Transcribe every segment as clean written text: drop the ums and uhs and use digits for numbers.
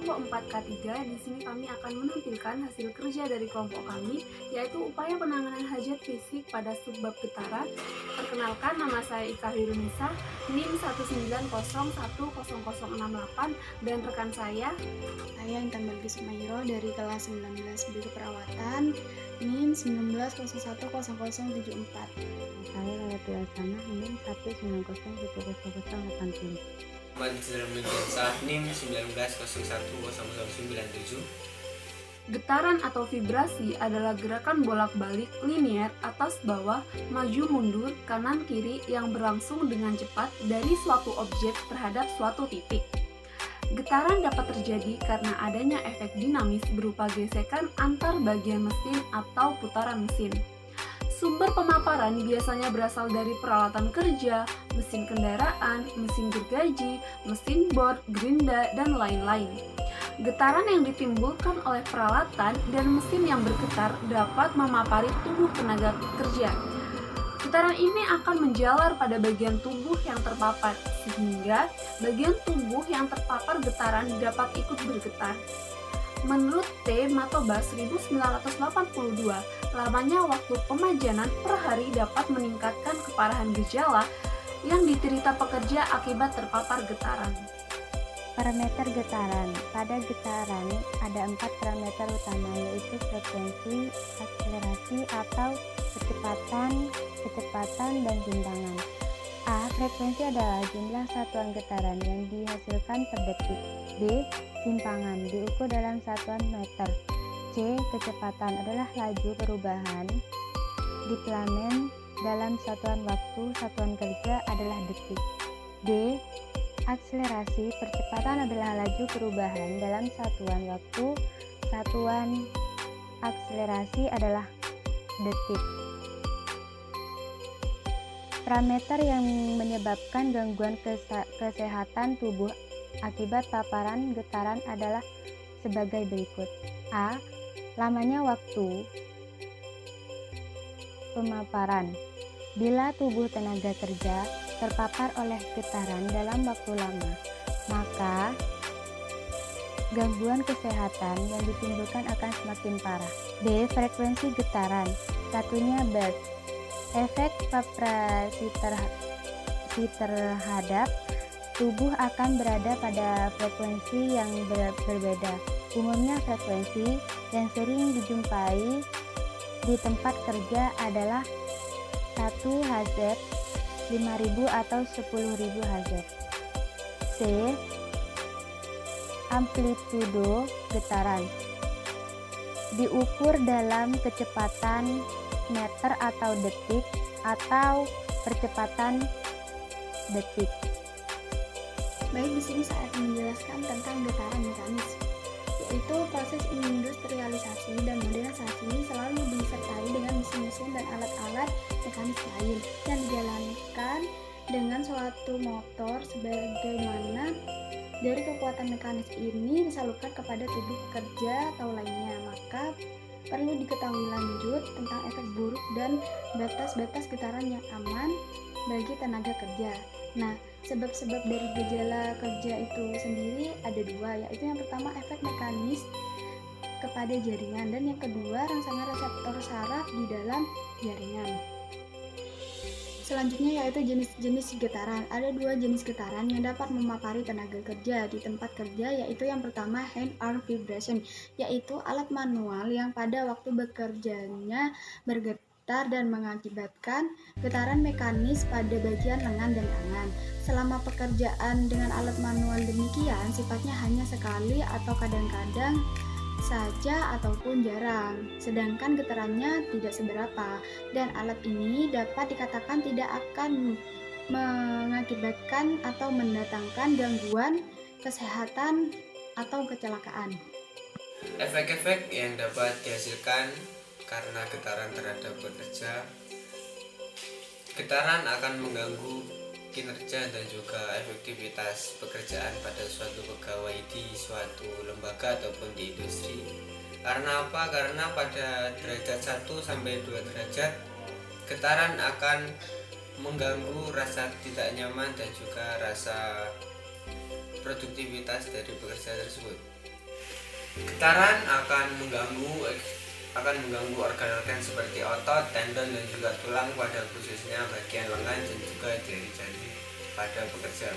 kelompok 4K3, di sini kami akan menampilkan hasil kerja dari kelompok kami, yaitu upaya penanganan hajat fisik pada subbab getaran. Perkenalkan, nama saya Ika Hirunisa, NIM 190100068, dan rekan saya Intan Balkis Sumairo dari kelas 19 B Keperawatan, NIM 190100074. Saya Layati Asana, NIM 1901080. NIM 19010097. Getaran atau vibrasi adalah gerakan bolak-balik linier atas bawah, maju mundur, kanan kiri yang berlangsung dengan cepat dari suatu objek terhadap suatu titik. Getaran dapat terjadi karena adanya efek dinamis berupa gesekan antar bagian mesin atau putaran mesin. Sumber pemaparan biasanya berasal dari peralatan kerja, mesin kendaraan, mesin gergaji, mesin bor, gerinda, dan lain-lain. Getaran yang ditimbulkan oleh peralatan dan mesin yang bergetar dapat memapari tubuh tenaga kerja. Getaran ini akan menjalar pada bagian tubuh yang terpapar, sehingga bagian tubuh yang terpapar getaran dapat ikut bergetar. Menurut T. Matoba 1982, lamanya waktu pemajanan per hari dapat meningkatkan keparahan gejala yang diderita pekerja akibat terpapar getaran. Parameter getaran. Pada getaran ada 4 parameter utama, yaitu frekuensi, akselerasi atau kecepatan, dan simpangan. A. Frekuensi adalah jumlah satuan getaran yang dihasilkan per detik. B. Simpangan diukur dalam satuan meter. C. Kecepatan adalah laju perubahan diplemen dalam satuan waktu. Satuan kerja adalah detik. D. Akselerasi. Percepatan adalah laju perubahan dalam satuan waktu. Satuan akselerasi adalah detik. Parameter yang menyebabkan gangguan kesehatan tubuh akibat paparan getaran adalah sebagai berikut. A. Lamanya waktu pemaparan. Bila tubuh tenaga kerja terpapar oleh getaran dalam waktu lama, maka gangguan kesehatan yang ditimbulkan akan semakin parah. B. Frekuensi getaran. Satunya Bird. Efek vibrasi terhadap tubuh akan berada pada frekuensi yang berbeda. Umumnya frekuensi yang sering dijumpai di tempat kerja adalah 1 Hz, 5.000 atau 10.000 Hz. C. Amplitudo getaran diukur dalam kecepatan meter atau detik atau percepatan detik. Baik, di sini saya akan menjelaskan tentang getaran mekanis, yaitu proses industrialisasi dan modernisasi selalu disertai dengan mesin-mesin dan alat-alat mekanis lain yang dijalankan dengan suatu motor, sebagaimana dari kekuatan mekanis ini disalurkan kepada tubuh pekerja atau lainnya. Maka perlu diketahui lanjut tentang efek buruk dan batas-batas getaran yang aman bagi tenaga kerja. Nah, sebab-sebab dari gejala kerja itu sendiri ada dua, yaitu yang pertama efek mekanis kepada jaringan, dan yang kedua rangsangan reseptor saraf di dalam jaringan. Selanjutnya yaitu jenis-jenis getaran. Ada 2 jenis getaran yang dapat memapari tenaga kerja di tempat kerja, yaitu yang pertama hand arm vibration, yaitu alat manual yang pada waktu bekerjanya bergetar dan mengakibatkan getaran mekanis pada bagian lengan dan tangan. Selama pekerjaan dengan alat manual demikian sifatnya hanya sekali atau kadang-kadang saja ataupun jarang, sedangkan getarannya tidak seberapa, dan alat ini dapat dikatakan tidak akan mengakibatkan atau mendatangkan gangguan kesehatan atau kecelakaan. Efek-efek yang dapat dihasilkan karena getaran terhadap pekerja. Getaran akan mengganggu kinerja dan juga efektivitas pekerjaan pada suatu pegawai di suatu lembaga ataupun di industri. Karena apa? Karena pada derajat 1 sampai 2 derajat getaran akan mengganggu rasa tidak nyaman dan juga rasa produktivitas dari pekerja tersebut. Getaran akan mengganggu organ-organ seperti otot, tendon, dan juga tulang pada khususnya bagian lengan dan juga jari-jari pada pekerja.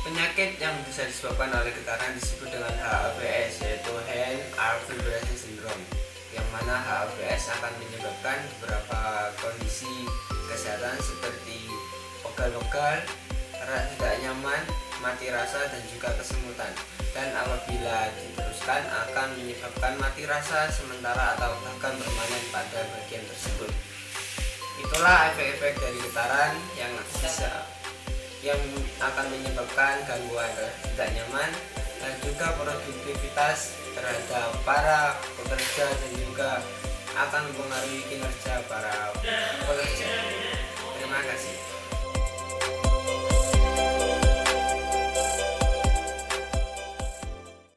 Penyakit yang bisa disebabkan oleh getaran disebut dengan HAVS, yaitu Hand Arm Vibration Syndrome, yang mana HAVS akan menyebabkan beberapa kondisi kesehatan seperti pegal-pegal, tidak nyaman, mati rasa, dan juga kesemutan. Dan apabila diteruskan akan menyebabkan mati rasa sementara atau bahkan permanen pada bagian tersebut. Itulah efek-efek dari getaran yang akan menyebabkan gangguan tidak nyaman dan juga produktivitas terhadap para pekerja dan juga akan mempengaruhi kinerja para pekerja.